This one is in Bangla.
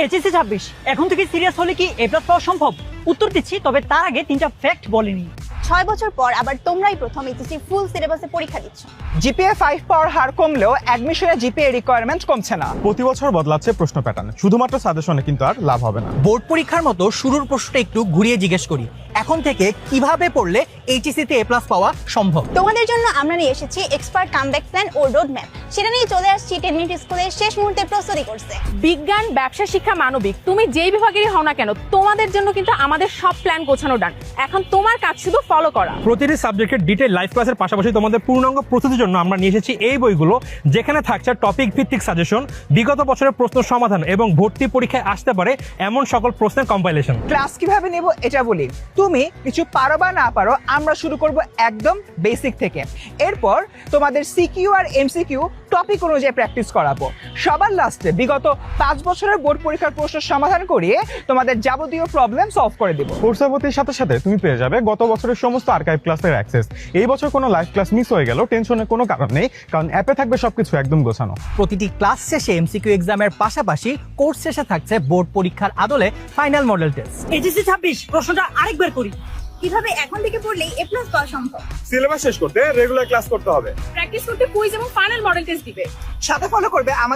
এইচএসসি 26 এখন থেকে সিরিয়াস হলে কি এ প্লাস পাওয়া সম্ভব? উত্তর দিচ্ছি, তবে তার আগে তিনটা ফ্যাক্ট বলেনি। 6 বছর পর আবার তোমরাই প্রথম এইচএসসি ফুল সিলেবাসে পরীক্ষা দিচ্ছ। জিপিএ 5 পাওয়ার হার কমলেও অ্যাডমিশনে জিপিএ রিকোয়ারমেন্ট কমছে না। প্রতি বছর বদলাচ্ছে প্রশ্ন প্যাটার্ন, শুধুমাত্র সাজেশনে কিন্তু আর লাভ হবে না। বোর্ড পরীক্ষার মতো শুরুর প্রশ্নটা একটু ঘুরিয়ে জিজ্ঞেস করি, এখন থেকে কিভাবে পড়লে এইচএসসি তে এ প্লাস পাওয়া সম্ভব। তোমাদের জন্য আমরা নিয়ে এসেছি এক্সপার্ট কামব্যাক প্ল্যান ও রোড ম্যাপ। সেটা নিয়ে চলে আসছি 10 মিনিট স্কুলের শেষ মুহূর্তে প্রস্তুতি করছে। বিজ্ঞান, ব্যবসা, শিক্ষা, মানবিক, তুমি যেই বিভাগেরই হও না কেন, তোমাদের জন্য কিন্তু আমাদের সব প্ল্যান গোছানো ডান। এখন তোমার কাজ শুধু ফলো করা। প্রতিটি সাবজেক্টের ডিটেইল লাইভ ক্লাসের পাশাপাশি তোমাদের পূর্ণাঙ্গ প্রস্তুতির জন্য আমরা নিয়ে এসেছি এই বইগুলো, যেখানে থাকছে টপিক ভিত্তিক সাজেশন, বিগত বছরের প্রশ্ন সমাধান এবং ভর্তি পরীক্ষায় আসতে পারে এমন সকল প্রশ্নের কম্পাইলেশন। ক্লাস কিভাবে নেব এটা বলি। তুমি কিছু পারো বা না পারো, আমরা শুরু করব একদম বেসিক থেকে। এরপর তোমাদের সিকিউ আর এমসিকিউ টপিক অনুযায়ী প্র্যাকটিস করাবো। সবার লাস্টে বিগত 5 বছরের বোর্ড পরীক্ষার প্রশ্নের সমাধান করিয়ে তোমাদের যাবতীয় প্রবলেম সলভ করে দেব। কোর্সের ভর্তির সাথে সাথে তুমি পেয়ে যাবে গত বছরের সমস্ত আর্কাইভ ক্লাসের অ্যাক্সেস। এই বছর কোনো লাইভ ক্লাস মিস হয়ে গেল টেনশনের কোনো কারণ নেই, কারণ অ্যাপে থাকবে সবকিছু একদম গোছানো। প্রতিটি ক্লাস শেষে এমসিকিউ এক্সামের পাশাপাশি কোর্স শেষে থাকছে বোর্ড পরীক্ষার আদলে ফাইনাল মডেল টেস্ট। এইচএসসি 26 প্রশ্নটা আরেকবার করি। কিভাবে এখন থেকে পড়লেই এ প্লাস পাওয়া সম্ভব? সিলেবাস শেষ করতে রেগুলার ক্লাস করতে হবে। প্র্যাকটিস করতে কুইজ এবং ফাইনাল মডেল টেস্ট দিবে। সাথে ফলো করবে আমাদের